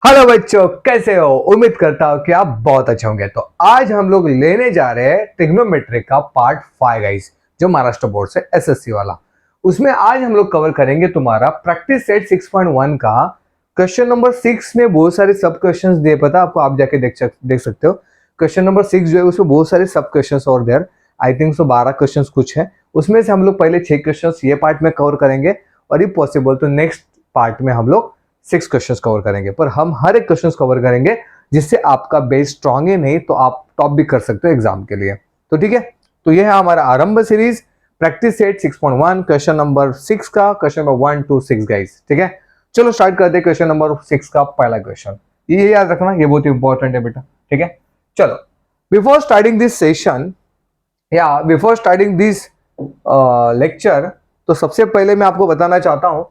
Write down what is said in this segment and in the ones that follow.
Hello बच्चों, कैसे हो? उम्मीद करता हूं कि आप बहुत अच्छे होंगे। तो आज हम लोग लेने जा रहे हैं ट्रिग्नोमेट्री का पार्ट 5 गाइस, जो महाराष्ट्र बोर्ड से एसएससी वाला। उसमें आज हम लोग कवर करेंगे तुम्हारा प्रैक्टिस सेट 6.1 का क्वेश्चन नंबर 6 में बहुत सारे सब क्वेश्चंस दिए, पता आपको, आप जाके देख सकते हो। क्वेश्चन नंबर 6 जो है उसमें बहुत सारे सब क्वेश्चंस और there, I think so 12 questions कुछ है। उसमें से हम लोग पहले 6 क्वेश्चंस ये पार्ट में कवर करेंगे और if पॉसिबल तो नेक्स्ट पार्ट में हम लोग 6 क्वेश्चंस कवर करेंगे। पर हम हर एक क्वेश्चंस कवर करेंगे जिससे आपका बेस स्ट्रांग है, नहीं तो आप टॉप भी कर सकते हो एग्जाम के लिए। तो ठीक है, तो ये है हमारा आरंभ series practice set 6.1 question number 6 का क्वेश्चन नंबर 1 to 6 गाइस। ठीक है, चलो स्टार्ट करते हैं। क्वेश्चन नंबर 6 का पहला क्वेश्चन, ये याद रखना, ये बहुत इंपॉर्टेंट है बेटा। ठीक है, चलो बिफोर स्टार्टिंग दिस सेशन या बिफोर स्टार्टिंग दिस लेक्चर, तो सबसे पहले मैं आपको बताना चाहता हूं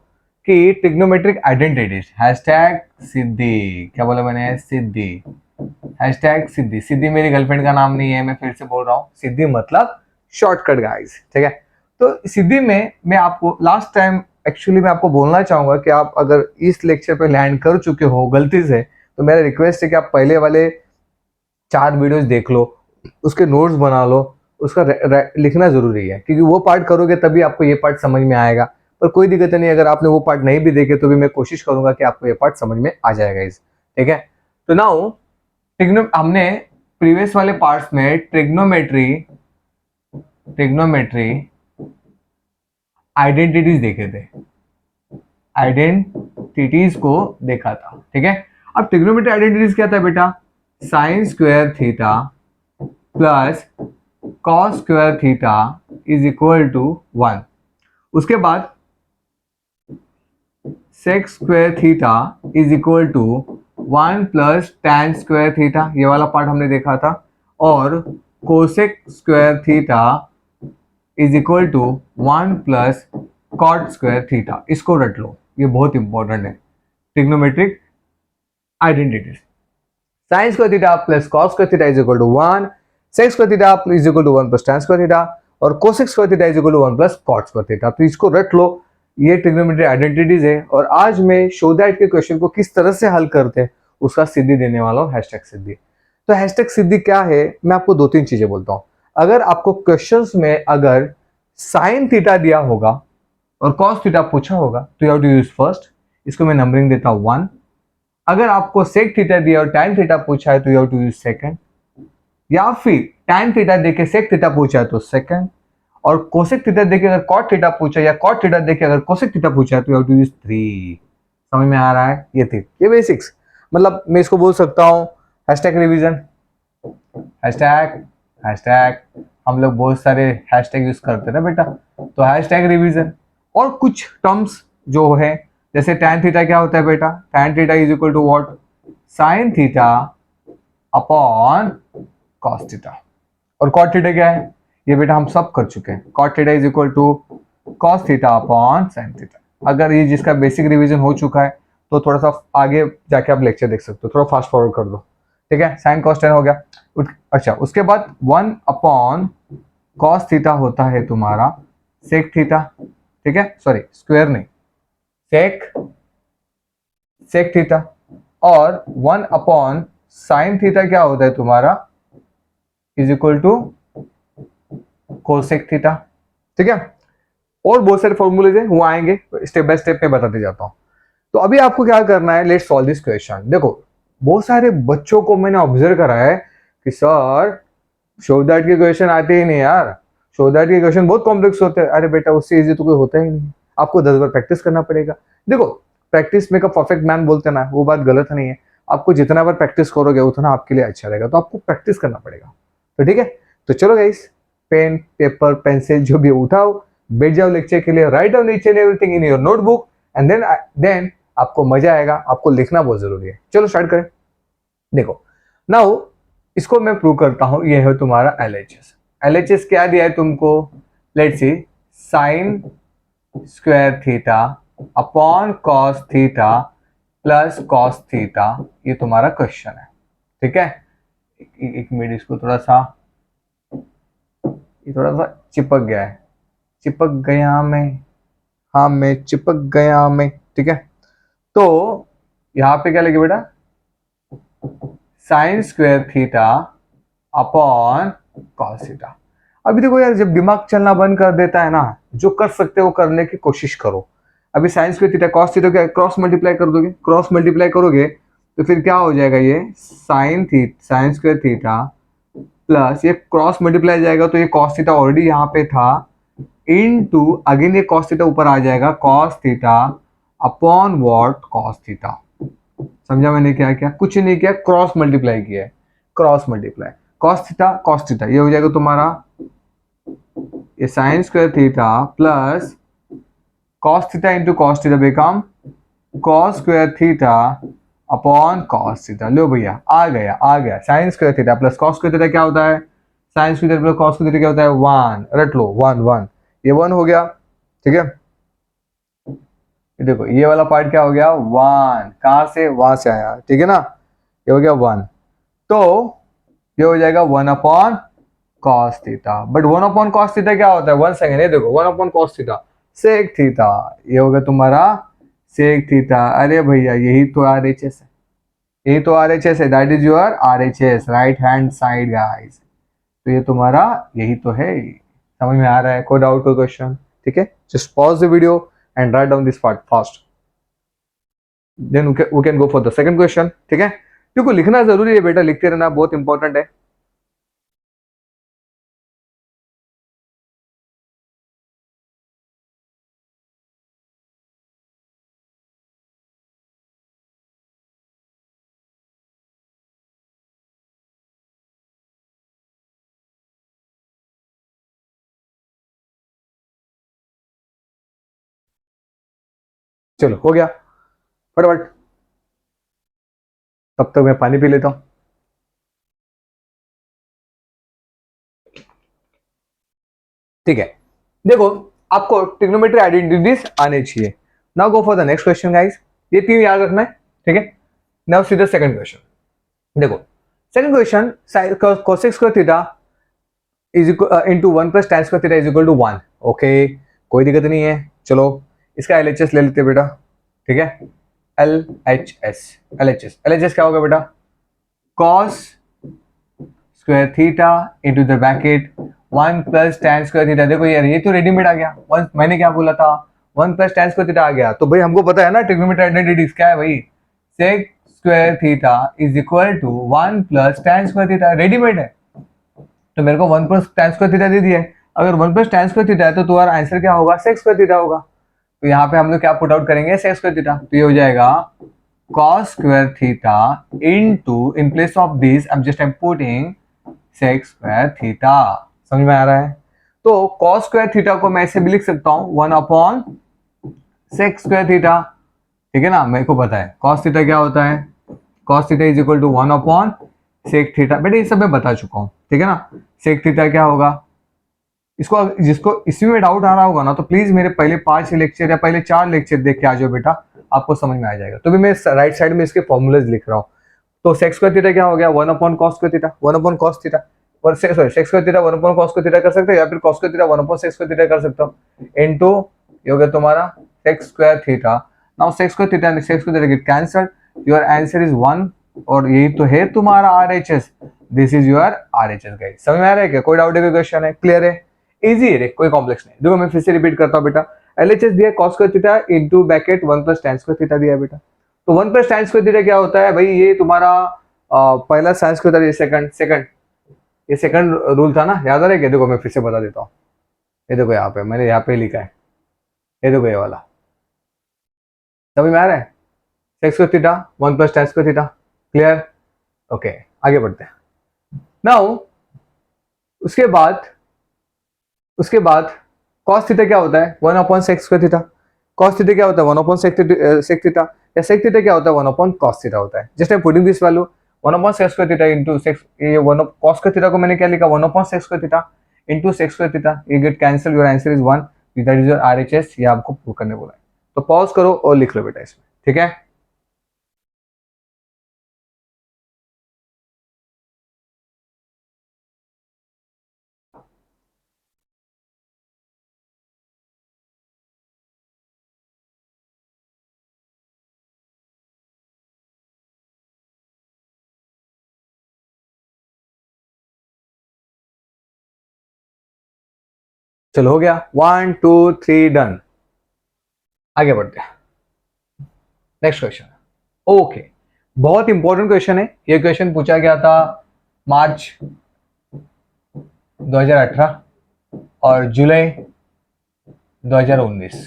कि ट्रिग्नोमेट्रिक आइडेंटिटीज हैशटैग सिद्धि, क्या बोला मैंने? सिद्धि, हैशटैग सिद्धि। सिद्धि मेरी गर्लफ्रेंड का नाम नहीं है, मैं फिर से बोल रहा हूँ, सिद्धि मतलब शॉर्टकट गाइस। ठीक है, तो सिद्धि में मैं आपको लास्ट टाइम एक्चुअली मैं आपको बोलना चाहूंगा कि आप अगर इस लेक्चर पे लैंड कर चुके हो गलती से, तो मेरा रिक्वेस्ट है कि आप पहले वाले 4 वीडियोस देख लो, उसके नोट्स बना लो, उसका लिखना जरूरी है, क्योंकि वो पार्ट करोगे तभी आपको ये पार्ट समझ में आएगा। पर कोई दिक्कत नहीं, अगर आपने वो पार्ट नहीं भी देखे तो भी मैं कोशिश करूंगा कि आपको ये पार्ट समझ में आ जाएगा इस। ठीक है, तो नाउ हमने प्रीवियस वाले पार्ट्स में ट्रिग्नोमेट्री ट्रिग्नोमेट्री आइडेंटिटीज देखे थे, आइडेंटिटीज को देखा था। ठीक है, अब ट्रिग्नोमेट्री आइडेंटिटीज क्या था बेटा? Sine square theta plus cos square theta is equal to 1। उसके बाद sec square theta is equal to 1 plus tan square theta, ये वाला पार्ट हमने देखा था। और cosec square theta is equal to 1 plus cot square theta. इसको रट लो, ये बहुत इंपॉर्टेंट है। Trigonometric identities, sine square theta plus cos square theta is equal to 1, sec square theta is equal to 1 plus tan square theta, और cosec square theta is equal to 1 plus cot square theta. तो इसको रट लो, ये trigonometry identities है। और आज मैं शो दैट के क्वेश्चन को किस तरह से हल करते हैं उसका सिद्धि देने वाला हूं, हैशटैग सिद्धि। तो हैशटैग सिद्धि क्या है, मैं आपको 2-3 चीजें बोलता हूं। अगर आपको क्वेश्चंस में अगर साइन थीटा दिया होगा और कॉस थीटा पूछा होगा तो you have to use first, इसको मैं नंबरिंग देता हूं 1। अगर आपको सेक थीटा दिया और टैन थीटा पूछा है तो you have to use second, या फिर टैन थीटा देके सेक थीटा पूछा है तो सेकंड, और कोसेक थीटा देके अगर कॉट थीटा पूछा या कॉट थीटा देके अगर कोसेक थीटा पूछा है तो यू हैव टू यूज 3। समझ में आ रहा है? ये थी ये बेसिक्स। मतलब मैं इसको बोल सकता हूं हैशटैग रिवीजन, हैशटैग हैशटैग हम लोग बहुत सारे हैशटैग यूज करते हैं बेटा, तो हैशटैग रिवीजन। और कुछ टर्म्स जो है, जैसे टैन थीटा क्या होता है बेटा? Tan theta is equal to what? Sine theta upon cos theta. और कॉट थीटा क्या है? ये बेटा हम सब कर चुके हैं। Cot theta is equal to cos theta upon sine theta. अगर ये जिसका बेसिक रिवीजन हो चुका है तो थोड़ा सा आगे जाके आप लेक्चर देख सकते हो, थोड़ा फास्ट फॉरवर्ड कर दो। ठीक है, साइन कॉस टेन हो गया। अच्छा, उसके बाद 1 अपॉन कॉस थीटा होता है तुम्हारा सेक थीटा। ठीक है, सॉरी स्क्वायर नहीं, सेक सेक थीटा। और 1 अपॉन साइन थीटा क्या होता है तुम्हारा? Is equal to cosec theta. ठीक है, और बहुत सारे फॉर्मूले हैं, वो आएंगे, स्टेप बाय स्टेप में बताते जाता हूं। तो अभी आपको क्या करना है, लेट्स सॉल्व दिस क्वेश्चन। देखो, बहुत सारे बच्चों को मैंने ऑब्जर्व करा है कि सर शो दैट के क्वेश्चन आते ही नहीं यार, शो दैट के क्वेश्चन बहुत कॉम्प्लेक्स होते हैं। अरे बेटा, उससे इजी तो कोई होता ही नहीं, आपको 10 बार प्रैक्टिस करना पड़ेगा। देखो, practice make a perfect man बोलते ना, वो बात गलत नहीं है। आपको जितना बार प्रैक्टिस करोगे उतना आपके लिए अच्छा रहेगा, तो आपको प्रैक्टिस करना पड़ेगा। तो ठीक है, तो चलो गाइस, पेन पेपर पेंसिल जो भी उठाओ, बैठ जाओ लेक्चर के लिए, write down each and everything in your notebook and then आपको मजा आएगा। आपको लिखना बहुत जरूरी है। चलो स्टार्ट करें। देखो नाउ, इसको मैं प्रूव करता हूं। ये है तुम्हारा एलएचएस। एलएचएस क्या दिया है तुमको? Let's see, sign square theta upon cos theta plus cos theta, ये तुम्हारा क्वेश्चन है। ठीक है, एक मिनट, इसको थोड़ा सा, ये थोड़ा सा चिपक गया है, चिपक गया मैं, हाँ मैं चिपक गया मैं। ठीक है, तो यहाँ पे क्या लगे बेटा? Sine square theta upon cos theta. अभी देखो यार, जब दिमाग चलना बंद कर देता है ना, जो कर सकते हो वो करने की कोशिश करो। अभी sign square theta cos theta क्या क्रॉस मल्टीप्लाई कर दोगे, क्रॉस मल्टीप्लाई करोगे तो फिर क्या हो जाएगा, ये साइन स्क्वायर थीटा प्लस ये क्रॉस मल्टीप्लाई जाएगा तो ये कॉस थीटा ऑलरेडी यहाँ पे था, इन टू अगेन ये कॉस थीटा ऊपर आ जाएगा, cos theta upon what cos theta. समझा मैंने क्या किया, कुछ नहीं किया, क्रॉस मल्टीप्लाई किया है, क्रॉस मल्टीप्लाई कॉस थीटा ये हो जाएगा तुम्हारा ये sine square theta plus cos theta into cos theta become cos square theta upon cos theta. लो भैया आ गया sine square theta plus cos square theta क्या होता है, sine square theta plus cos square theta क्या होता है, वन, रट लो, वन वन, ये वन हो गया, ठीक है। ये देखो ये वाला पार्ट क्या हो गया, वन, कहां से, वहां से आया, ठीक है ना, ये हो गया वन। तो ये हो जाएगा one upon cos theta, but one upon cos theta क्या होता है, वन सेकेंड, ये देखो one upon cos theta sec theta, ये हो गया तुम्हारा सेक थीटा। अरे भैया यही तो आरएचएस है, यही तो आरएचएस है, that is your RHS, right hand side guys. तो ये तुम्हारा यही तो है, समझ में आ रहा है, कोई डाउट कोई क्वेश्चन, ठीक है। Just pause the video and write down this part fast, then we can go for the second question, ठीक है। क्योंकि लिखना जरूरी है बेटा, लिखते रहना बहुत इंपॉर्टेंट है। चलो हो गया फटाफट, तब तक मैं पानी पी लेता हूं। ठीक है, देखो आपको ट्रिग्नोमेट्री आइडेंटिटीज आने चाहिए। Now go for the next question guys, ये तीन याद रखना है, ठीक है। Now see the second question, देखो second question, cosec square theta is equal into 1 plus tan square theta is equal to 1। Okay, कोई दिक्कत नहीं है, चलो इसका एलएचएस ले लेते हैं बेटा, ठीक है। एलएचएस क्या होगा बेटा, cos square theta into the bracket 1 plus tan square theta. देखो यार ये तो रेडीमेड आ गया, वन, मैंने क्या बोला था, 1 प्लस tan स्क्वायर थीटा आ गया, तो भाई हमको पता है ना ट्रिग्नोमेट्री आइडेंटिटीज क्या है भाई, sec square theta is equal to 1 plus tan square theta, readymade है। तो मेरे को 1 प्लस tan स्क्वायर थीटा दे दिया है, अगर 1 प्लस tan स्क्वायर थीटा है तो तुम्हारा आंसर क्या होगा, सेक स्क्वायर थीटा होगा। तो यहाँ पे हम लोग क्या पुट आउट करेंगे, सेक स्क्वायर थीटा, तो ये हो जाएगा cos square theta into, in place of this I am just putting sec square theta. समझ में आ रहा है, तो cos स्क्वायर थीटा को मैं ऐसे भी लिख सकता हूं, 1 अपॉन सेक स्क्वायर थीटा, ठीक है ना। मेरे को पता है cos थीटा क्या होता है, cos theta is equal to 1 upon sec theta, बेटा ये सब मैं बता चुका हूं, ठीक है ना। सेक थीटा क्या होगा, इसको जिसको इसी में डाउट आ रहा होगा ना, तो प्लीज मेरे पहले 5 लेक्चर या पहले 4 लेक्चर देख के आ जाओ बेटा, आपको समझ में आ जाएगा। तो भी मैं राइट साइड में इसके फॉर्मूलेज लिख रहा हूँ। तो सेक्स स्क्वायर थीटा क्या हो गया, 1 upon cos square theta, 1 upon cos theta, और sorry sec square theta 1 upon cos square theta कर सकते हो, या फिर cos square theta 1 upon sec square theta कर सकता हूं, इनटू ये हो गया तुम्हारा sec square theta. Now sec square theta and sec square theta get cancelled, your answer is 1, और यही तो है तुम्हारा RHS, this is your RHS guys. समझ में आ रहा है क्या, कोई डाउट है, कोई क्वेश्चन है, क्लियर है, इजी है रे, कोई कॉम्प्लेक्स नहीं। देखो मैं फिर से रिपीट करता हूं बेटा, एलएचएस दिया cos square theta into bracket 1 plus tan square theta दिया है बेटा। तो 1 प्लस tan स्क्वायर थीटा क्या होता है भाई, ये तुम्हारा पहला साइन स्क्वायर था, ये सेकंड सेकंड ये सेकंड रूल था ना, याद आ रहा है क्या, देखो मैं फिर से बता देता हूँ। ये देखो यहाँ पे मैंने यहाँ पे लिखा है, ये देखो ये वाला, समझ में आ रहा है, sex square theta 1 plus tan square theta, clear. Okay, आगे बढ़ते हैं। नाउ उसके बाद उसके बाद cos थीटा क्या होता है, 1 upon sec square theta. cos theta क्या होता है, 1 अपॉन सेक थीटा, या सेक थीटा क्या होता है, 1 अपॉन cos थीटा होता है। Just I putting this value 1 upon sec square theta into sex, ये 1 cos स्क्वायर थीटा को मैंने क्या लिखा, 1 upon sec square theta into sec square theta, ये get cancel, your answer is 1, that is your RHS, ये आपको prove करने बोला है। तो पॉज करो और लिख लो बेटा इसमें, ठीक है। चलो हो गया, 1 2 3 डन। आगे बढ़ते हैं, नेक्स्ट क्वेश्चन। ओके, बहुत इंपॉर्टेंट क्वेश्चन है। ये क्वेश्चन पूछा गया था मार्च 2018 और जुलाई 2019।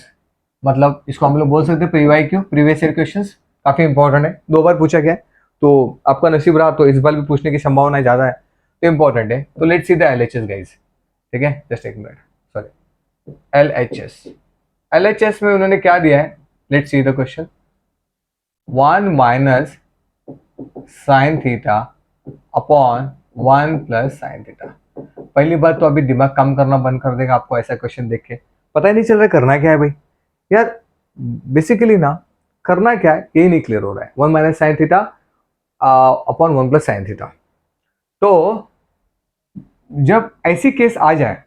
मतलब इसको हम लोग बोल सकते हैं प्रीवाई क्यों, प्रीवियस ईयर क्वेश्चंस काफी इंपॉर्टेंट है, 2 बार पूछा गया है, तो आपका नसीब रहा तो इस बार भी पूछने की संभावना ज्यादा है, तो इंपॉर्टेंट है। तो let's see the LHS guys, ठीक है, जस्ट एक मिनट, सॉरी, एलएचएस। एलएचएस में उन्होंने क्या दिया है, let's see the question. 1 minus sine theta upon 1 plus sine theta. पहली बात तो अभी दिमाग काम करना बंद कर देगा आपको ऐसा क्वेश्चन देख के, पता ही नहीं चल रहा करना क्या है भाई यार। बेसिकली ना करना क्या है यही नहीं क्लियर हो रहा है। 1 minus sine theta upon 1 plus sine theta. तो जब ऐसी केस आ जाए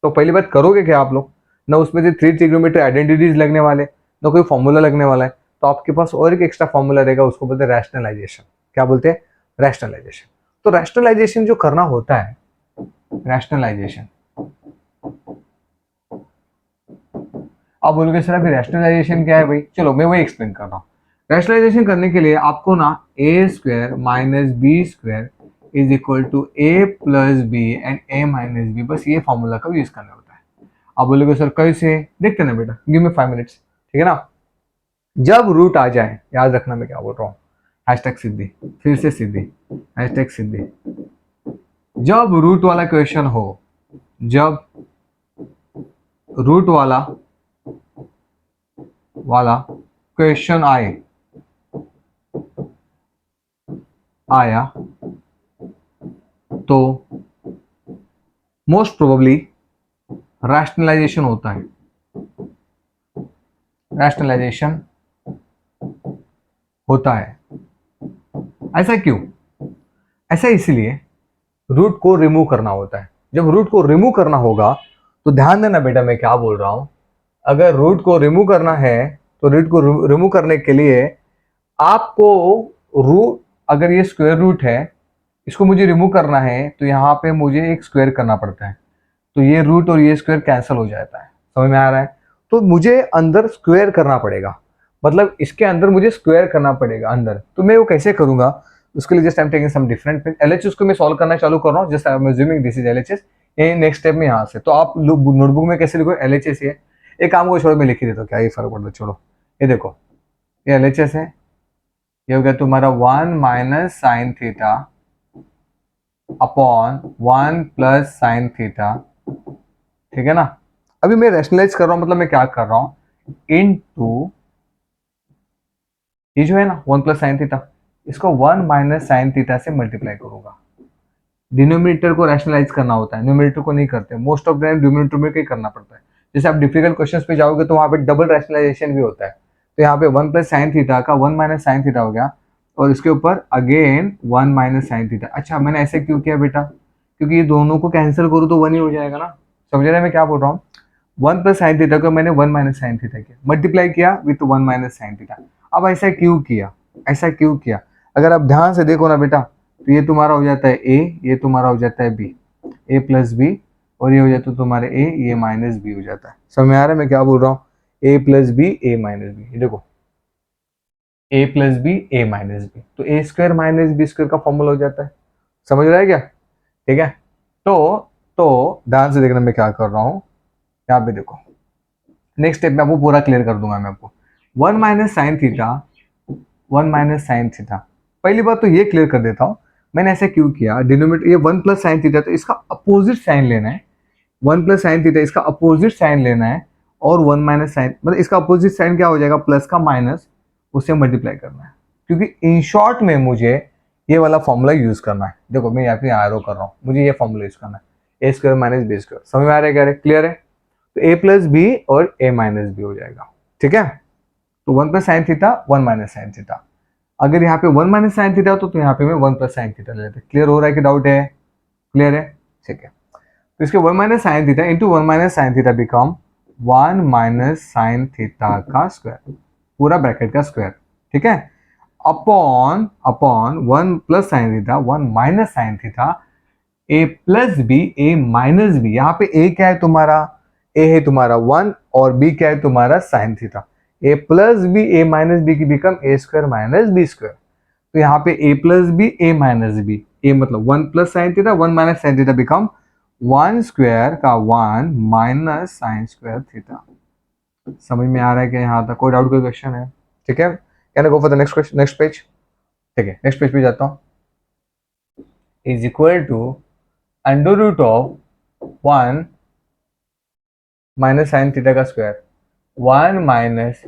तो पहली बात करोगे क्या आप लोग ना, उसमें से 3 ट्रिग्नोमेट्री आइडेंटिटीज लगने वाले ना कोई फॉर्मूला लगने वाला है, तो आपके पास और एक एक्स्ट्रा फॉर्मूला रहेगा, उसको बोलते हैं रैशनलाइजेशन। क्या बोलते हैं, रैशनलाइजेशन। तो रैशनलाइजेशन जो करना होता है, रैशनलाइजेशन, आप बोलोगे सर अभी रैशनलाइजेशन क्या है भाई, चलो मैं वही एक्सप्लेन कर रहा हूँ। रैशनलाइजेशन करने के लिए आपको ना A square minus B square is equal to A plus B and A minus B, बस ये फॉर्मूला का यूज करना होता है। आप बोलोगे सर कैसे, देखते ना बेटा, गिव मी 5 मिनट्स, ठीक है ना। जब रूट आ जाए, याद रखना मैं क्या बोल रहा हूँ, हैशटैग सिद्धि, फिर से सिद्धि, हैशटैग सिद्धि। जब रूट वाला क्वेश्चन हो, जब रूट वाला क्वेश्चन आया तो मोस्ट प्रोबेबली रैशनलाइजेशन होता है। रैशनलाइजेशन होता है, ऐसा क्यों, ऐसा इसलिए रूट को रिमूव करना होता है। जब रूट को रिमूव करना होगा तो ध्यान देना बेटा मैं क्या बोल रहा हूं, अगर रूट को रिमूव करना है तो रूट को रिमूव करने के लिए आपको रूट, अगर ये स्क्वायर रूट है इसको मुझे रिमूव करना है तो यहाँ पे मुझे एक स्क्वायर करना पड़ता है, तो ये रूट और ये स्क्वायर कैंसिल हो जाता है, समझ में आ रहा है। तो मुझे अंदर स्क्वायर करना पड़ेगा, मतलब इसके अंदर मुझे स्क्वायर करना पड़ेगा अंदर, तो मैं वो कैसे करूंगा, उसके लिए just I am taking some different LHS को मैं सॉल्व करना चालू कर रहा हूँ, just I am assuming this is LHS. ये नेक्स्ट स्टेप में यहाँ से, तो आप नोटबुक में कैसे लिखो, एलएचएस है, एक काम को छोड़ो मैं लिख ही देता हूँ, क्या ये फर्क पड़ता है, छोड़ो। ये देखो ये एलएचएस है, ये हो गया तुम्हारा 1 minus sine theta upon 1 plus sine theta, ठीक है ना। अभी मैं रैशनलाइज कर रहा हूं, मतलब मैं क्या कर रहा हूं, इनटू ये जो है ना 1 प्लस साइन थीटा, इसको 1 माइनस साइन थीटा से मल्टीप्लाई करूंगा। डिनोमिनेटर को रैशनलाइज करना होता है, न्यूमरेटर को नहीं करते, most of the time denominator में ही करना पड़ता है। जैसे आप डिफिकल्ट क्वेश्चंस पे जाओगे तो वहां पे डबल रैशनलाइजेशन भी होता है, तो यहाँ पे 1 प्लस साइन थीटा का 1 माइनस साइन थीटा हो गया और इसके ऊपर अगेन 1 माइनस साइन थीटा। अच्छा मैंने ऐसे क्यों किया बेटा, क्योंकि ये दोनों को कैंसिल करूँ तो 1 ही हो जाएगा ना, समझ रहे हैं मैं क्या बोल रहा हूँ। 1 प्लस साइन थीटा को मैंने 1 माइनस साइन थीटा किया, मल्टीप्लाई किया विथ 1 माइनस साइन थीटा। अब ऐसा क्यों किया, ऐसा क्यों किया, अगर आप ध्यान से देखो ना बेटा, तो ये तुम्हारा हो जाता है ए, ये तुम्हारा हो जाता है बी, ए प्लस बी, और ये हो जाता है तुम्हारे ए, ये माइनस बी हो जाता है। समझ में आ रहा है मैं क्या बोल रहा हूँ, ए प्लस बी ए माइनस बी, देखो ए प्लस बी ए माइनस बी, तो ए स्क्वायर माइनस बी स्क्वायर का फॉर्मूला हो जाता है, समझ रहा है क्या, ठीक है। तो ध्यान से देखना मैं क्या कर रहा हूँ, यहाँ पे देखो नेक्स्ट स्टेप में आपको पूरा क्लियर कर दूंगा मैं आपको। 1 minus sine theta, 1 minus sine theta, पहली बात तो ये क्लियर कर देता हूँ मैंने ऐसे क्यों किया, डिनोमिनेटर ये 1 प्लस साइन थीटा, तो इसका अपोजिट साइन लेना है, 1 प्लस साइन थीटा इसका अपोजिट साइन लेना है, और 1 माइनस साइन मतलब इसका अपोजिट साइन क्या हो जाएगा, प्लस का माइनस, उससे मल्टीप्लाई करना है, क्योंकि इन शॉर्ट में मुझे ये वाला फॉर्मूला यूज करना है। देखो मैं यहाँ पे आरो कर रहा हूँ, मुझे ये फॉर्मूला यूज करना है, ए स्क्वायर माइनस बी स्क्वायर, समझ में आ रहा है, क्लियर है। तो ए प्लस बी और ए माइनस बी हो जाएगा, ठीक है। तो 1 plus sine theta 1 minus sine theta, अगर यहाँ पे 1 माइनस साइन थीटा तो यहाँ पे मैं 1 प्लस साइन थीटा ले लेते, क्लियर हो रहा है कि डाउट है, क्लियर है, ठीक है। तो इसके 1 minus sine theta into 1 minus sine theta become 1 minus sine theta का स्क्वायर, पूरा ब्रैकेट का स्क्वायर, ठीक है, upon 1 plus sine theta 1 minus sine theta A plus B A minus B, यहाँ पे ए क्या है तुम्हारा ए है तुम्हारा 1 और बी क्या है तुम्हारा sine theta. A plus B A minus B की become A square minus B square. तो यहाँ पे A plus B A minus B, A मतलब 1 plus sine theta 1 minus sine theta become 1 square का 1 माइनस साइन स्क्वायर थीटा। समझ में आ रहा है कि यहाँ तक कोई डाउट कोई क्वेश्चन है? ठीक है, can I go for the next question, next page? ठीक है, नेक्स्ट पेज पे जाता हूँ। Is equal to under root of 1 minus sine theta का स्क्वायर, 1 माइनस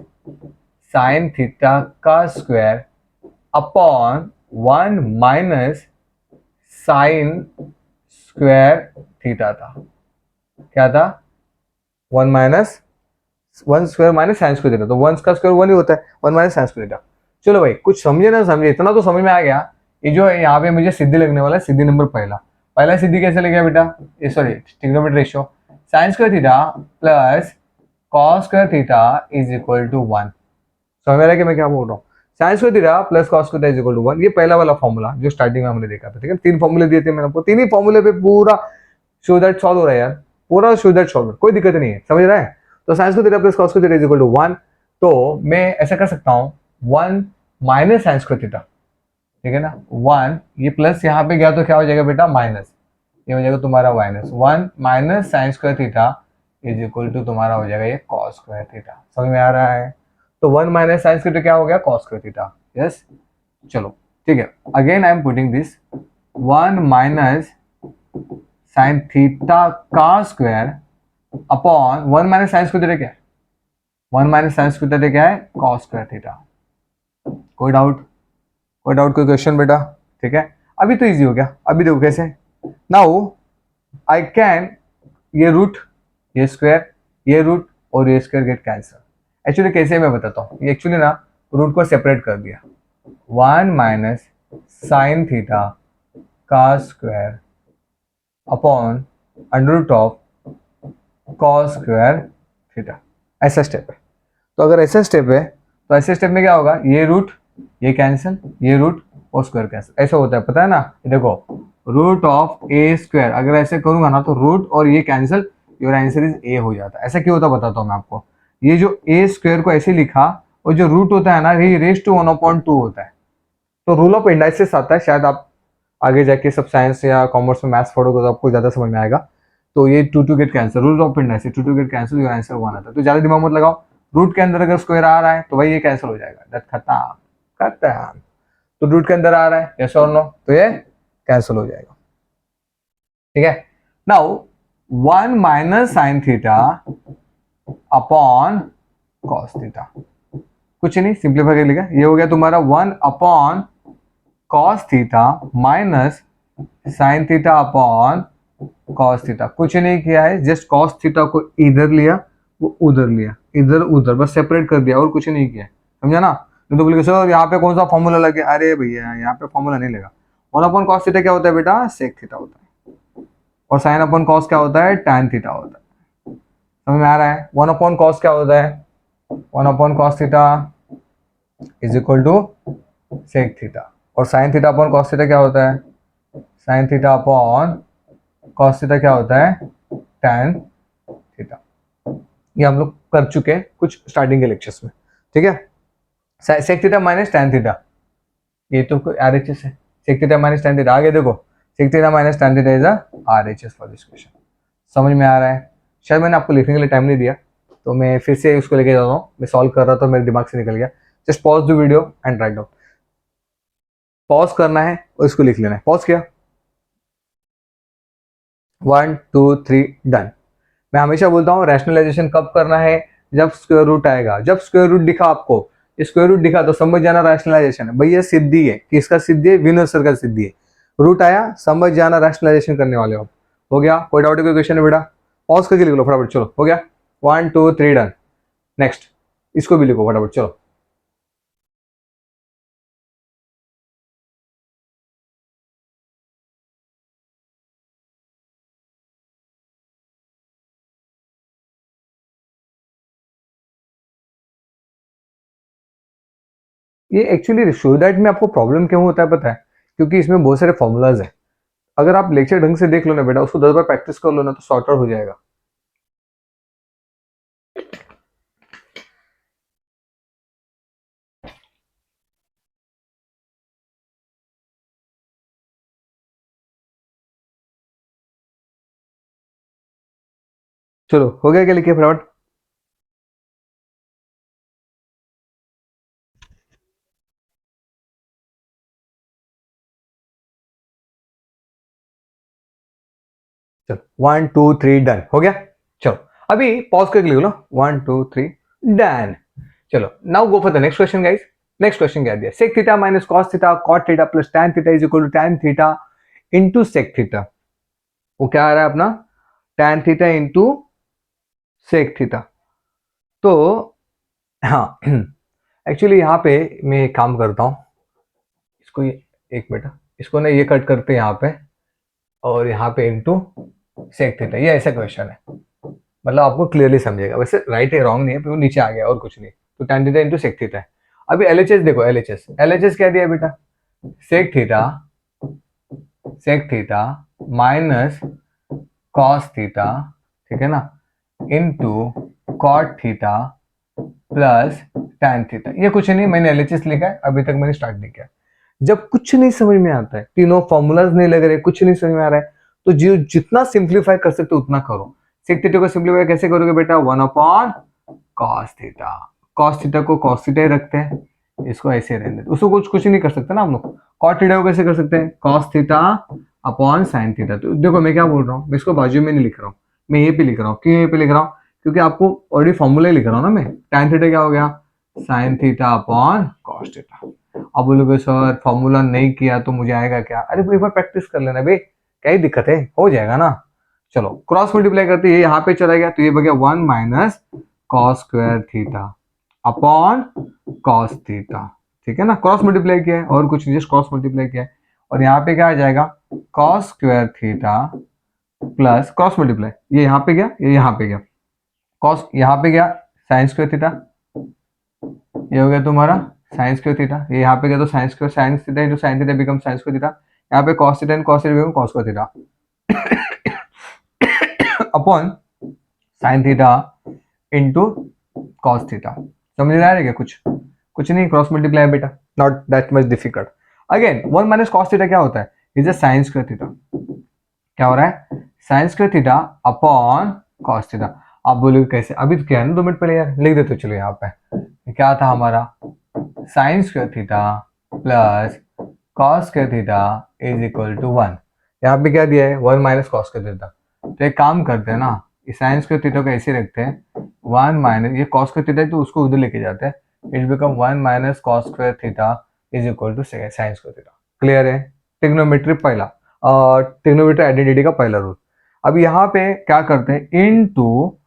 साइन थीटा का square upon 1 minus sine square theta था। क्या था? 1 minus 1 square minus sine square theta, तो 1 का स्क्वायर 1 ही होता है, 1 माइनस साइन स्क्वायर थीटा। चलो भाई, कुछ समझे ना समझे, इतना तो समझ में आ गया। ये जो है यहाँ पे मुझे सिद्धि लगने वाला है, सिद्धि नंबर पहला सिद्धि कैसे लगेगा बेटा? ये sorry trigonometric ratio, sine square theta plus cos square theta is equal to 1। समझ में आ रहा है कि मैं क्या बोल रहा हूँ? Sine square theta plus cos square theta is equal to 1, ये पहला वाला फॉर्मूला जो स्टार्टिंग में हमने देखा था। ठीक है, 3 फॉर्मूले दिए थे मैंने आपको, 3 ही फॉर्मूले पे पूरा शो दैट सॉल्व हो रहा है यार, पूरा शो दैट सॉल्व, कोई दिक्कत नहीं है, समझ रहा है? तो sine square theta plus cos square theta is equal to 1, तो मैं ऐसा कर सकता हूँ 1 माइनस साइन स्क्वायर थीटा, ठीक है ना, 1 ये प्लस यहाँ पे गया तो क्या हो जाएगा बेटा? माइनस, ये हो जाएगा तुम्हारा minus 1 minus sine square theta is equal to तुम्हारा हो जाएगा ये कॉस स्क्वायर थीटा। समझ में आ रहा है? तो 1 माइनस साइन स्क्वायर क्या हो गया? Cos square theta. यस, चलो ठीक है, again I am putting this 1 minus sine theta का square upon 1 minus sine square theta क्या है? 1 माइनस साइन स्क्वायर थीटा क्या है? Cos square theta. कोई डाउट? कोई डाउट कोई क्वेश्चन बेटा? ठीक है, अभी तो इजी हो गया। अभी देखो कैसे, नाउ आई कैन, ये रूट, ये स्क्वायर, ये रूट और ये स्क्वायर गेट कैंसिल। एक्चुअली कैसे मैं बताता हूँ, ये एक्चुअली ना रूट को सेपरेट कर दिया, 1 माइनस साइन थीटा का square upon under root of cos square theta, ऐसा स्टेप है। तो अगर ऐसा स्टेप है तो ऐसे स्टेप में क्या होगा? ये रूट ये कैंसिल, ये रूट और स्क्वायर कैंसिल, ऐसा होता है, पता है ना? देखो रूट ऑफ ए स्क्वायर, अगर ऐसे करूंगा ना तो रूट और ये cancel, your answer is a हो जाता है। ऐसा क्यों होता बताता हूँ मैं आपको। ये जो ए स्क्वायर को ऐसे लिखा और जो रूट होता है ना, ये रेस टू 1/2 होता है। तो रूल ऑफ इंडाइसिस आता है, शायद आप आगे जाके सब साइंस या कॉमर्स में मैथ्स पढ़ोगे तो आपको ज्यादा समझ में आएगा। तो ये 2 get cancel, rule of indices, 2 gate cancel, your answer 1 आता है। तो ज्यादा दिमाग मत लगाओ, रूट के अंदर अगर स्क्वायर आ रहा है तो भाई ये कैंसिल हो जाएगा, दैट खत्म खत्म। तो रूट के अंदर आ रहा है यस और नो, तो ये कैंसिल हो जाएगा। ठीक है, now 1 minus sine theta upon cos theta, कुछ नहीं, सिंप्लीफाई कर लिखा, ये हो गया तुम्हारा 1 upon cos theta minus sine theta upon cos theta. कुछ नहीं किया है, जस्ट कॉस थीटा को इधर लिया, वो उधर लिया, इधर उधर बस सेपरेट कर दिया और कुछ नहीं किया, समझा ना? तो बोले सर यहाँ पे कौन सा फॉर्मूला लगे? अरे भैया यहाँ पे फॉर्मूला नहीं लगा। 1 अपॉन कॉस थीटा क्या होता है बेटा? सेक थीटा होता है, और साइन अपॉन कॉस क्या होता है? टैन थीटा होता है। समझ में आ रहा है? 1 अपॉन कॉस क्या होता है? 1 upon cos theta is equal to sec theta, और sine theta upon cos theta क्या होता है? Sine theta upon cos theta क्या होता है? Tan theta. ये हम लोग कर चुके हैं कुछ स्टार्टिंग के लेक्चर्स में, ठीक है। Sec theta minus tan theta, ये तो आरएचएस है। Sec theta minus tan theta, आगे देखो sec theta minus tan theta is RHS for this question. समझ में आ रहा है? शायद मैंने आपको लिखने के लिए टाइम नहीं दिया, तो मैं फिर से उसको लेके जा रहा हूँ। मैं सॉल्व कर रहा था, मेरे दिमाग से निकल गया। Just pause the video and write down. Pause करना है और इसको लिख लेना है। पॉज किया, 1 2 3 डन। मैं हमेशा बोलता हूँ रैशनलाइजेशन कब करना है? जब स्क्वायर रूट आएगा। जब स्क्वायर रूट दिखा आपको, स्क्वायर रूट दिखा तो समझ जाना रैशनलाइजेशन है। भैया सिद्धि है, किसका सिद्धि है? विनर सर का सिद्धि है। रूट आया, समझ जाना रैशनलाइजेशन करने वाले हो। हो गया? कोई डाउट है कोई क्वेश्चन है बेटा? पॉज करके लिख लो फटाफट, चलो हो गया 1 2 3 डन। नेक्स्ट इसको भी लिखो फटाफट, चलो। ये एक्चुअली शो दैट में आपको प्रॉब्लम क्यों होता है पता है? क्योंकि इसमें बहुत सारे फॉर्मूलाज है। अगर आप लेक्चर ढंग से देख लो ना बेटा, उसको 10 बार प्रैक्टिस कर लो ना, तो सॉर्ट आउट हो जाएगा। चलो हो गया क्या, लिखिए फटाफट। चलो 1 2 3 डन हो गया। चलो अभी पॉज करके लिख लो, 1 2 3 डन। चलो now go for the next question guys. Next question क्या दिया, sec theta minus cos theta cot theta plus tan theta is equal to tan theta into sec theta. वो क्या आ रहा है अपना, tan theta into sec theta. तो हाँ एक्चुअली यहाँ पे मैं एक काम करता हूँ, इसको एक मिनट, इसको ना ये कट करते हैं यहाँ पे, और यहाँ पे इंटू सेक थीटा, ये ऐसा क्वेश्चन है, मतलब आपको क्लियरली समझेगा। वैसे राइट है रॉन्ग नहीं है, वो नीचे आ गया और कुछ नहीं। तो tan theta into sec theta है। अभी एलएचएस देखो, एलएचएस एलएचएस क्या दिया बेटा, sec theta, sec theta minus cos theta, ठीक है ना, into cot theta plus tan theta. ये कुछ नहीं, मैंने एलएचएस लिखा है, अभी तक मैंने स्टार्ट नहीं किया। जब कुछ नहीं समझ में आता है, तीनों फॉर्मूलाज नहीं लग रहे, कुछ नहीं समझ में आ रहा है, तो जो जितना सिंप्लीफाई कर सकते हो उतना करो। सेक थीटा को सिंप्लीफाई कैसे करोगे बेटा, 1 upon cos theta, cos theta को कॉस थीटा ही रखते हैं, इसको ऐसे रहने देते, उसको कुछ कुछ नहीं कर सकते ना हम लोग। कॉट थीटा को कैसे कर सकते हैं, cos theta upon sine theta. तो देखो मैं क्या बोल रहा हूँ, मैं इसको बाजू में नहीं लिख रहा हूँ, मैं ये पे लिख रहा हूँ। क्यों ये पे लिख रहा हूँ, क्योंकि आपको ऑलरेडी फॉर्मूला लिख रहा हूँ ना मैं। टैन थीटा क्या हो गया, sign theta upon cos theta. अब बोलोगे सर फॉर्मूला नहीं किया तो मुझे आएगा क्या, अरे एक बार प्रैक्टिस कर लेना भाई, क्या ही दिक्कत है, हो जाएगा ना। चलो क्रॉस मल्टीप्लाई करते, ये यहाँ पे चला गया तो ये बन गया 1 minus cos square theta upon cos theta, ठीक है ना। क्रॉस मल्टीप्लाई किया है और कुछ नहीं, जस्ट क्रॉस मल्टीप्लाई किया है। और यहाँ पे क्या आ जाएगा, cos square theta plus cross multiply, ये यहाँ पे गया, ये यहाँ पे गया, कॉस यहाँ पे गया साइन स्क्वायर थीटा, ये हो गया तुम्हारा साइन स्क्वायर थीटा, ये यहाँ पे गया तो sine square sine theta into sine theta become sign square theta, यहाँ पे cos theta and cos theta become cos square theta upon sine theta into cos theta. समझ में आ रहा है क्या, कुछ कुछ नहीं, क्रॉस मल्टीप्लाई है बेटा, not that much difficult. Again 1 minus cos theta क्या होता है, is a sign square theta, क्या हो रहा है, sine square theta upon cos theta. आप बोलोगे कैसे, अभी तो क्या है ना, 2 मिनट पहले यार लिख देते, चलो यहाँ पे क्या था हमारा, sine square theta plus cos square theta is equal to 1। यहाँ पे क्या दिया है, 1 माइनस कॉस स्क्वायर थीटा। तो एक काम करते हैं ना, इस साइन स्क्वायर थीटा को ऐसे रखते हैं, 1 माइनस ये कॉस स्क्वायर थीटा है तो उसको उधर लेके जाते हैं, it become 1 minus cos square theta is equal to sine square theta. Clear है, ट्रिग्नोमेट्री पहला, ट्रिग्नोमेट्री आइडेंटिटी का पहला रूल। अब यहाँ पे क्या करते हैं, इन टू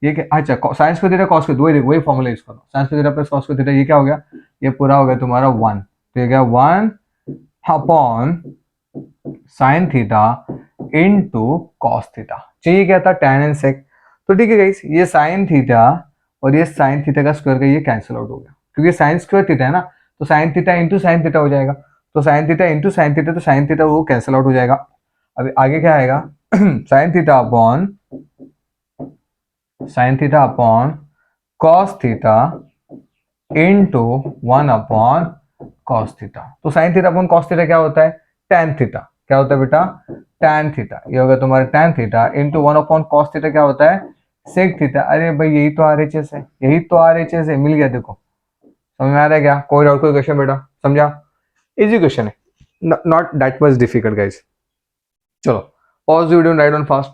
ये क्या, अच्छा साइंस को थीटा कॉस को, वही फॉर्मूला यूज करो, साइंस को थीटा प्लस कॉस को थीटा, ये क्या हो गया, ये पूरा हो गया तुम्हारा 1, तो ये क्या 1 upon sine theta into cos theta. चाहिए क्या था, टैन एंड सेक। तो ठीक है गाइस, ये साइन थीटा और ये साइन थीटा का स्क्वायर का ये कैंसिल आउट हो गया, क्योंकि साइन स्क्वायर थीटा है ना, तो sine theta into sine theta हो जाएगा, तो sine theta into sine theta, तो साइन थीटा वो कैंसिल आउट हो जाएगा। अभी आगे क्या आएगा sine theta upon sine theta upon cos theta into 1 upon cos theta. तो sine theta upon cos theta क्या होता है, टैन थीटा। क्या होता है बेटा, टैन थीटा। ये होगा तुम्हारा tan theta into 1 upon cos theta, क्या होता है, सेक थीटा। अरे भाई यही तो आरएचएस है, यही तो आरएचएस है, मिल गया देखो। समझ में आ रहा है क्या, कोई डाउट, कोई क्वेश्चन बेटा, समझा, इजी क्वेश्चन है, not that much difficult guys. चलो pause video, right on fast.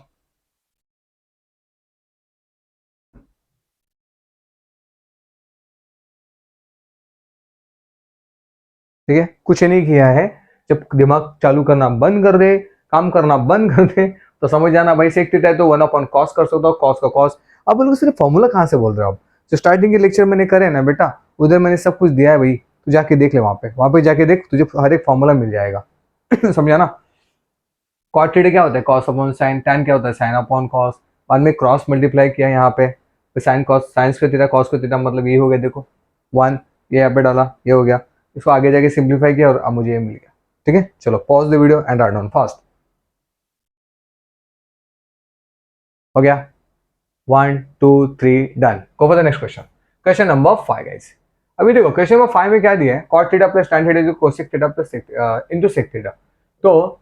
ठीक है, कुछ नहीं किया है, जब दिमाग चालू करना बंद कर दे, काम करना बंद कर दे, तो समझ जाना भाई सेक थीटा है तो 1 अपॉन कॉस कर सकता हो, कॉस का कॉस। अब बोलोगे सिर्फ फॉर्मूला कहाँ से बोल रहे हो आप, जो स्टार्टिंग के लेक्चर मैंने करे ना बेटा, उधर मैंने सब कुछ दिया है भाई, तू जाके देख ले, वहां पे जाके देख, तुझे हर एक फॉर्मूला मिल जाएगा समझा ना। कॉट थीटा क्या होता है, कॉस अपॉन साइन, टैन क्या होता है, साइन अपॉन कॉस, बाद में क्रॉस मल्टीप्लाई किया यहाँ पे, साइन कॉस, साइंस का थीटा कॉस का थीटा, मतलब ये हो गया देखो 1, ये यहाँ पे डाला, ये हो गया, इसको आगे जाके सिंप्लीफाई किया और अब मुझे ये मिल गया। ठीक है, चलो pause the video and write down fast. हो गया, 1 2 3 done. Go for the next question, question number 5 guys. अभी देखो क्वेश्चन नंबर 5 में क्या दिया है, cot theta plus tan theta cosec theta plus into sec theta. तो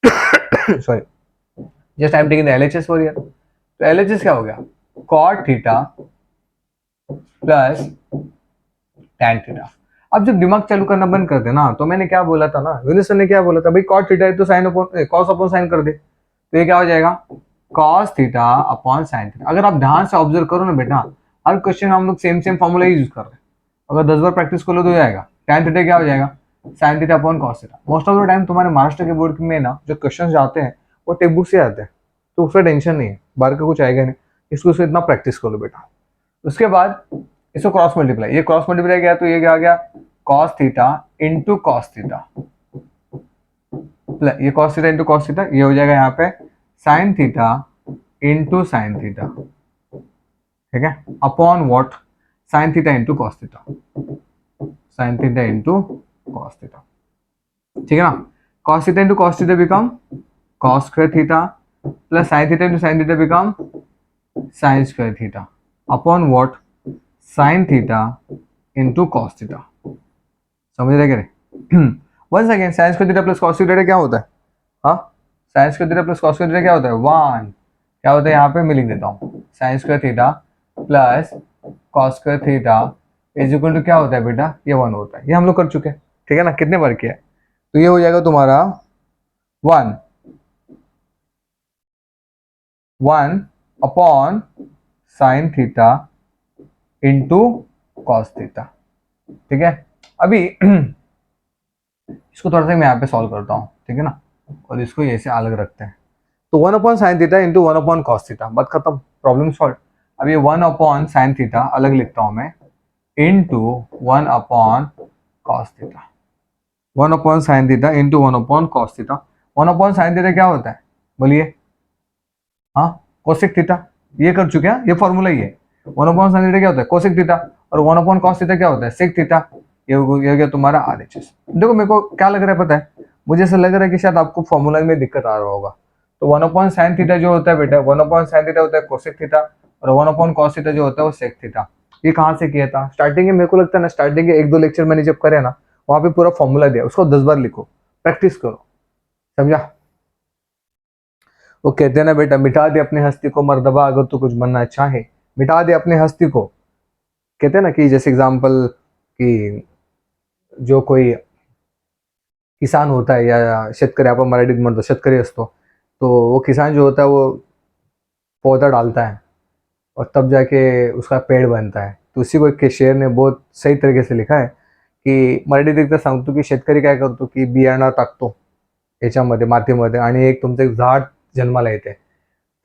sorry, just I am taking the LHS for here. तो तो LHS क्या हो गया, cot theta plus tan theta. अब जब दिमाग चालू करना बंद कर दे ना, तो मैंने क्या बोला था ना, यूनिस सर ने क्या बोला था भाई, कॉट थीटा है तो sine upon cos upon sine कर दे, तो ये क्या हो जाएगा, cos theta upon sine theta. अगर आप ध्यान से ऑब्जर्व करो ना बेटा, हर क्वेश्चन हम लोग सेम सेम फॉर्मूला यूज कर रहे हैं। अगर 10 बार प्रैक्टिस कर लो तो हो जाएगा, टैन थीटा क्या हो जाएगा, sign theta upon cos theta. Most of the time तुम्हारे महाराष्ट्र के बोर्ड में ना जो क्वेश्चन जाते हैं वो टेक्स्ट बुक से आते हैं, तो उसका टेंशन नहीं है, बाहर का कुछ आएगा नहीं, इसको इतना प्रैक्टिस करो बेटा। उसके बाद इसको क्रॉस मल्टीप्लाई, ये क्रॉस मल्टीप्लाई किया तो ये क्या आ गया, cos theta into cos theta, ये cos theta into cos theta, ये हो जाएगा यहाँ पे sine theta into sine theta, ठीक है, upon what, sine theta into cos theta, sine theta into cos theta, ठीक है ना। Cos theta into cos theta become cos square theta plus sine theta into sine theta become sign square theta upon what, sine theta into cos theta. समझ रहे क्या? Once again sine square theta plus cos theta क्या होता है, हाँ, sine square theta plus cos square theta क्या होता है, वन, क्या होता है यहाँ पे मैं लिख देता हूँ, sine square theta plus cos square theta is equal to क्या होता है बेटा, ये वन होता है। ये हम लोग कर चुके हैं, ठीक है ना, कितने बार किया है, तो ये हो जाएगा तुम्हारा one, one upon sine theta into cos theta, ठीक है। अभी इसको थोड़ा सा मैं यहाँ पे सॉल्व करता हूँ, ठीक है ना, और इसको ऐसे अलग रखते हैं। तो one upon sine theta into one upon cos theta, बात खत्म, प्रॉब्लम सॉल्व। अब ये वन अपॉन साइन थीटा अलग लिखता हूँ मैं, into one upon cos theta, one upon sine theta into one upon cos theta. One upon sine theta क्या होता है बोलिए, हाँ, कोसेक थीटा, ये कर चुके हैं, ये फॉर्मूला ही है। वन अपॉन साइन थीटा क्या होता है, कोसेक थीटा, और वन अपॉन कॉस थीटा क्या होता है, सेक थीटा। ये हो गया तुम्हारा आरएचएस। देखो मेरे को क्या लग रहा है पता है, मुझे ऐसा लग रहा है कि शायद आपको फॉर्मूला में दिक्कत आ रहा होगा। तो वन अपॉन साइन थीटा जो होता है बेटा, वन अपॉन साइन थीटा होता है कोसेक थीटा, और वन अपॉन कॉस थीटा जो होता है वो सेक थीटा। ये कहाँ से किया था, स्टार्टिंग में मेरे को लगता है ना, स्टार्टिंग के 1-2 लेक्चर मैंने जब करे ना, वहां पे पूरा फॉर्मूला दिया, उसको 10 बार लिखो, प्रैक्टिस करो, समझा। वो कहते हैं ना बेटा, मिटा दे अपनी हस्ती को मर्दबा अगर तू कुछ बनना चाहे, मिटा दे अपनी हस्ती को। कहते हैं ना कि जैसे एग्जाम्पल कि जो कोई किसान होता है या शेतकरी, आपण मराठीत म्हणतो शेतकरी असतो, तो वो किसान जो होता है वो पौधा डालता है और तब जाके उसका पेड़ बनता है। तो उसी को एक शेर ने बहुत सही तरीके से लिखा है की मराठीत एकदा सांगतो की शेतकरी काय करतो की बियाणं टाकतो याच्यामध्ये मातीमध्ये आणि एक तुमचं एक झाड जन्माला येते।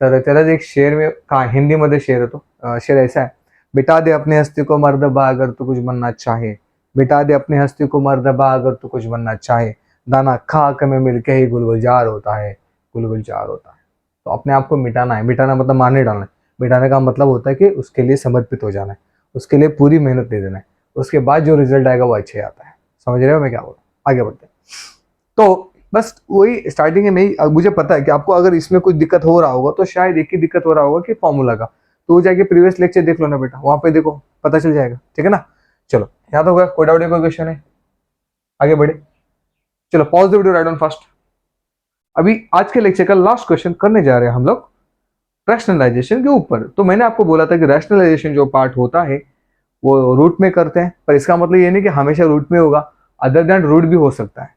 तर त्यालाच एक शेर में का हिंदीमध्ये शेर है, तो शेर ऐसा है, मिटा दे अपनी हस्ती को मर्दबा अगर तू कुछ बनना चाहे, मिटा दे अपनी हस्ती को मर्दबा अगर तू कुछ बनना चाहे, दाना खाक में मिलके ही गुलगुलजार होता है, गुलगुलजार होता है। तो अपने आप को मिटाना है, मिटाना मतलब मारने डालना है, मिटाने का मतलब होता है कि उसके लिए समर्पित हो जाना है, उसके लिए पूरी मेहनत दे देना है, उसके बाद जो रिजल्ट आएगा वो अच्छे आता है। समझ रहे हो मैं क्या बोल रहा हूँ, आगे बढ़ते हैं। तो बस वही स्टार्टिंग में ही मुझे पता है कि आपको अगर इसमें कुछ दिक्कत हो रहा होगा तो शायद एक ही दिक्कत हो रहा होगा कि फॉर्मूला का, तो वो जाके प्रीवियस लेक्चर देख लो ना बेटा, वहां पे देखो पता चल जाएगा, ठीक है ना। चलो याद होगा, कोई डाउट है, कोई क्वेश्चन है, आगे बढ़े। चलो pause the video, right on fast. अभी आज के लेक्चर का लास्ट क्वेश्चन करने जा रहे हैं हम लोग रैशनलाइजेशन के ऊपर। तो मैंने आपको बोला था कि रैशनलाइजेशन जो पार्ट होता है वो रूट में करते हैं, पर इसका मतलब ये नहीं कि हमेशा रूट में होगा, अदर देन रूट भी हो सकता है,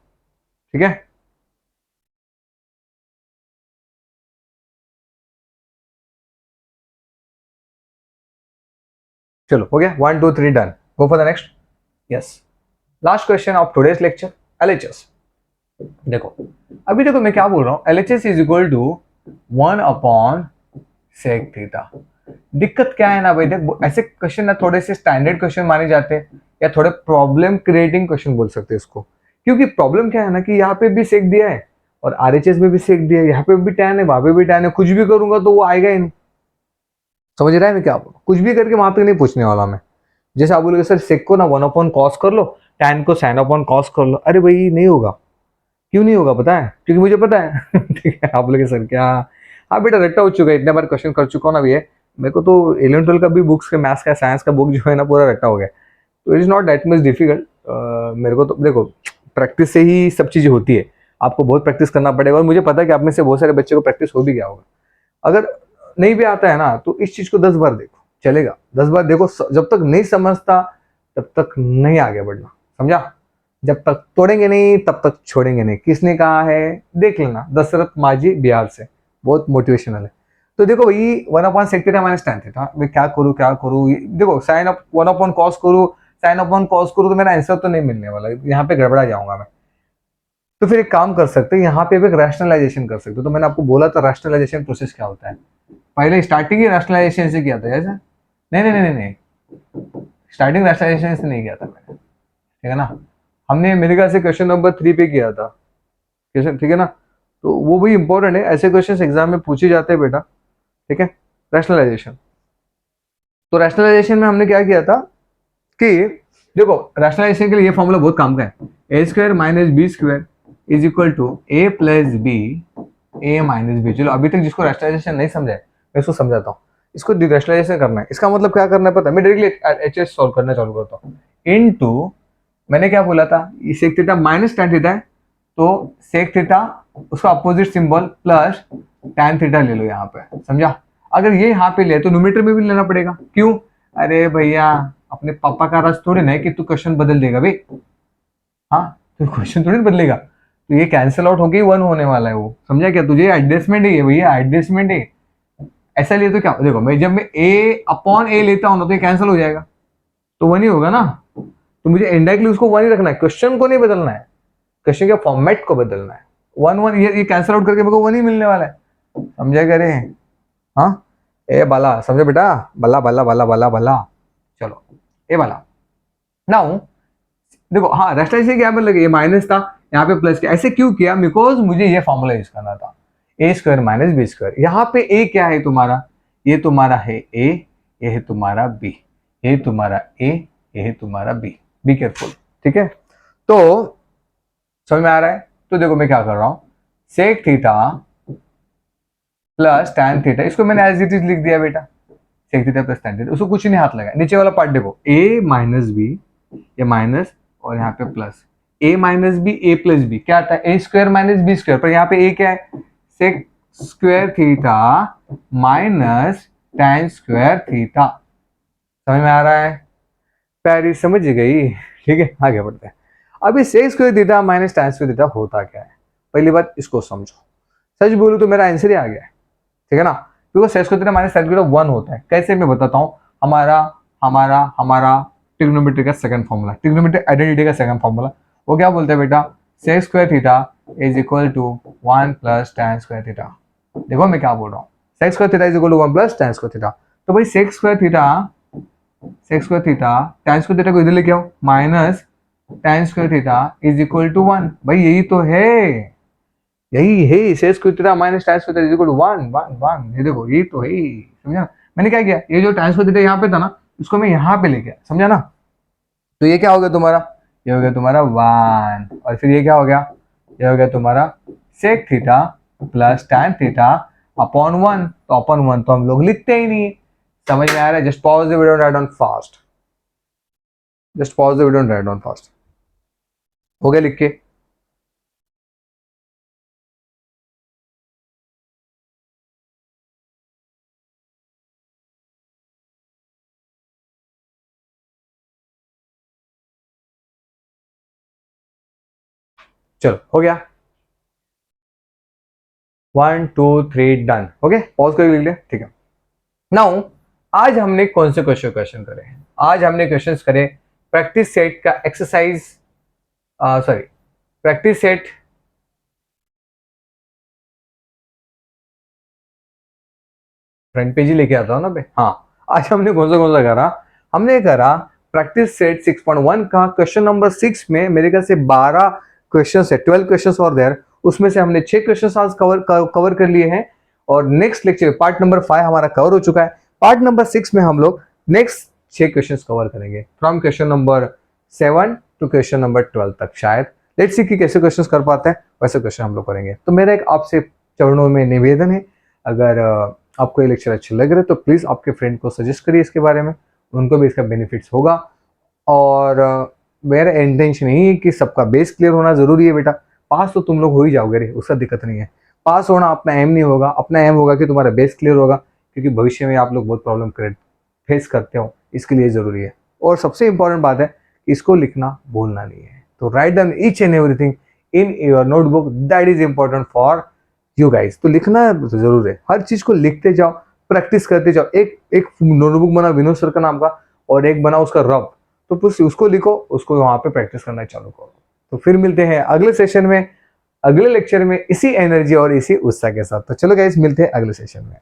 ठीक है। चलो हो गया, 1 2 3 done, go for the next. Yes, last question of today's lecture, LHS. देखो अभी देखो मैं क्या बोल रहा हूँ, LHS is equal to 1 upon sec theta. दिक्कत क्या है ना भाई, देख ऐसे क्वेश्चन ना थोड़े से स्टैंडर्ड क्वेश्चन माने जाते हैं, या थोड़े प्रॉब्लम क्रिएटिंग क्वेश्चन बोल सकते हैं इसको। क्योंकि प्रॉब्लम क्या है ना कि यहाँ पे भी सेक दिया है और आरएचएस में भी सेक दिया है, यहाँ पे भी टैन है, वहां पे भी टैन है, कुछ भी करूंगा तो वो आएगा ही नहीं। समझ रहा है मैं क्या बोल, कुछ भी करके वहां तक नहीं पूछने वाला मैं। जैसे आप बोलोगे सर सेक को ना 1 अपॉन कॉस कर लो, टैन को साइन अपॉन कॉस कर लो, अरे भाई नहीं होगा। क्यों नहीं होगा पता है, क्योंकि मुझे पता है ठीक है, आप लोग सर क्या, हाँ बेटा रट्टा हो चुका है, इतने बार क्वेश्चन कर चुका हूँ ना भैया, मेरे को तो 11-12 का भी बुक्स के मैथ्स का साइंस का बुक जो है ना पूरा रट्टा हो गया। तो it is not that much difficult. मेरे को तो देखो प्रैक्टिस से ही सब चीज़ें होती है, आपको बहुत प्रैक्टिस करना पड़ेगा, और मुझे पता है कि आप में से बहुत सारे बच्चे को प्रैक्टिस हो भी गया होगा। अगर नहीं भी आता है ना तो इस चीज को 10 बार देखो, चलेगा, 10 बार देखो, जब तक नहीं समझता तब तक नहीं आगे बढ़ना, समझा? जब तक तोड़ेंगे नहीं तब तक छोड़ेंगे नहीं। किसने कहा है? देख लेना, दशरथ माझी बिहार से, बहुत मोटिवेशनल है। तो देखो भाई 1/sec माइनस tan थीटा, मैं क्या करूँ देखो, साइन ऑफ 1/cos करूँ, साइन अपॉन कॉस करूँ तो मेरा आंसर तो नहीं मिलने वाला, यहाँ पे गड़बड़ा जाऊंगा मैं। तो फिर एक काम कर सकते हैं, यहाँ पे भी एक रैशनलाइजेशन कर सकते हो। तो मैंने आपको बोला था रैशनलाइजेशन प्रोसेस क्या होता है, पहले स्टार्टिंग ही रैशनलाइजेशन से किया था ऐसा? नहीं नहीं नहीं नहीं, स्टार्टिंग रैशनलाइजेशन से नहीं किया था मैंने, ठीक है ना? हमने मेरे ख्याल से क्वेश्चन नंबर 3 पे किया था क्वेश्चन, ठीक है ना? तो वो भी इंपॉर्टेंट है, ऐसे क्वेश्चन एग्जाम में पूछे जाते हैं बेटा, ठीक है? रैशनलाइजेशन, तो रैशनलाइजेशन में हमने क्या किया था कि देखो, रैशनलाइजेशन के लिए ये फॉर्मूला बहुत काम का है, ए square minus B square is equal to A plus B A minus b. चलो अभी तक जिसको रैशनलाइजेशन नहीं समझा है मैं इसको समझाता हूँ। इसको रैशनलाइजेशन करना है, इसका मतलब क्या करना है पता है? मैं डायरेक्टली एच एस सॉल्व करना चालू करता हूँ। इनटू, मैंने क्या बोला था, ये sec theta minus tan theta है, तो सेक थीटा उसका opposite symbol plus tan theta ले लो यहाँ पे, समझा? अगर ये यहाँ पे ले तो न्यूमेरेटर में भी लेना पड़ेगा, क्यों? अरे भैया अपने पापा का राज थोड़ी ना है कि तू क्वेश्चन बदल देगा भाई, हाँ तो क्वेश्चन थोड़ी बदलेगा, तो ये कैंसिल आउट होके 1 होने वाला है वो, समझा क्या? तुझे एडजस्टमेंट ही है भैया, एडजस्टमेंट है। ऐसा लिए तो क्या देखो, मैं जब मैं ए अपॉन ए लेता हूँ ना तो ये कैंसिल हो जाएगा, तो 1 ही होगा ना। तो मुझे इनडायरेक्टली उसको 1 ही रखना है, क्वेश्चन को नहीं बदलना है, क्वेश्चन के फॉर्मेट को बदलना है। 1 1 ये कैंसिल आउट करके मेरे को 1 ही मिलने वाला है, समझा क्या रे? हाँ ए बाला, समझो बेटा, बल्ला बल्ला बल्ला बल्ला बल्ला, चलो ए बाला। नाउ देखो, हाँ रैशनलाइजेशन क्या मतलब ये माइनस था, यहाँ पे प्लस किया, ऐसे क्यों किया? बिकॉज मुझे ये फॉर्मूला यूज करना था, ए स्क्वायर माइनस बी स्क्वायर। यहाँ पे ए क्या है तुम्हारा? ये तुम्हारा है ए, ये है तुम्हारा बी, ये तुम्हारा ए, ये है तुम्हारा बी। बी केयरफुल, ठीक है? तो समझ में आ रहा है? तो देखो मैं क्या कर रहा हूँ, sec theta plus tan theta, इसको मैंने एज इट इज लिख दिया बेटा, sec theta plus tan theta, उसको कुछ नहीं हाथ लगा। नीचे वाला पार्ट देखो, ए माइनस बी, ये माइनस और यहाँ पे plus, A minus B A plus B क्या आता है? ए स्क्वायर माइनस बी स्क्वायर, पर यहाँ पे ए क्या है? Sec square theta minus tan square theta. समझ में आ रहा है? प्यारी समझ गई, ठीक है? आगे बढ़ते हैं। अभी sec square theta minus tan square theta होता क्या है? पहली बात इसको समझो, सच बोलूं तो मेरा आंसर ही आ गया है, ठीक है ना? Because sec square theta minus tan square 1 होता है। कैसे? मैं बताता हूँ। हमारा हमारा हमारा ट्रिग्नोमेट्री का सेकंड फॉर्मूला, ट्रिग्नोमेट्री आइडेंटिटी का सेकंड फॉर्मूला, वो क्या बोलता है बेटा? Sec square theta is equal to 1 plus tan square theta. देखो मैं क्या बोल रहा हूँ, sec square theta is equal to 1 plus tan square theta. तो भाई sec square theta tan square theta को इधर लेके आओ, minus tan square theta is equal to 1। भाई यही तो है, यही है, sec square theta minus tan square theta is equal to 1 1 1। ये देखो यही तो है, समझा? मैंने क्या किया, ये जो टैन स्क्वायर थीटा यहाँ पे था ना, इसको मैं यहाँ पे लेके आया, समझा ना? तो ये क्या हो गया तुम्हारा? ये हो गया तुम्हारा 1, और फिर ये क्या हो गया? ये हो गया तुम्हारा sec theta plus tan theta upon 1। तो अपॉन 1 तो हम लोग लिखते ही नहीं, समझ में आ रहा है? Just pause the video and write down fast, just pause the video and write down fast. हो गया लिख के? चलो हो गया, 1 2 3 डन, ओके? पॉज करके लिख लिया, ठीक है? नाउ आज हमने कौन से क्वेश्चन करे? आज हमने क्वेश्चन करे प्रैक्टिस सेट का exercise, sorry practice set front page ही लेके आता हूँ ना बे। हाँ, आज हमने कौन सा करा? हमने करा प्रैक्टिस सेट 6.1 का क्वेश्चन नंबर 6 में मेरे ख्याल से 12 क्वेश्चन है, 12 क्वेश्चन और देयर, उसमें से हमने 6 क्वेश्चन आज कवर कर लिए हैं, और नेक्स्ट लेक्चर पार्ट नंबर 5 हमारा कवर हो चुका है। पार्ट नंबर 6 में हम लोग नेक्स्ट 6 क्वेश्चन कवर करेंगे, from question number 7 to question number 12 तक। शायद लेट्स सी कि कैसे क्वेश्चन कर पाते हैं, वैसे क्वेश्चन हम लोग करेंगे। तो मेरा एक आपसे चरणों में निवेदन है, अगर आपको ये लेक्चर अच्छे लग रहे तो प्लीज़ आपके फ्रेंड को सजेस्ट करिए इसके बारे में, उनको भी इसका बेनिफिट्स होगा। और मेरा इंटेंशन यही है कि सबका बेस क्लियर होना ज़रूरी है बेटा। पास तो तुम लोग हो ही जाओगे रे, उसका दिक्कत नहीं है, पास होना अपना एम नहीं होगा, अपना एम होगा कि तुम्हारा बेस क्लियर होगा। क्योंकि भविष्य में आप लोग बहुत प्रॉब्लम फेस करते हो, इसके लिए ज़रूरी है। और सबसे इंपॉर्टेंट बात है, इसको लिखना भूलना नहीं है। तो right down each and everything in your notebook, that is important for you guys. तो लिखना जरूर है, हर चीज को लिखते जाओ, प्रैक्टिस करते जाओ। एक एक नोटबुक बना विनोद सर का नाम का, और एक बना उसका रब, तो बस उसको लिखो, उसको वहां पे प्रैक्टिस करना चालू करो। तो फिर मिलते हैं अगले सेशन में, अगले लेक्चर में, इसी एनर्जी और इसी उत्साह के साथ। तो चलो गाइस, मिलते हैं अगले सेशन में।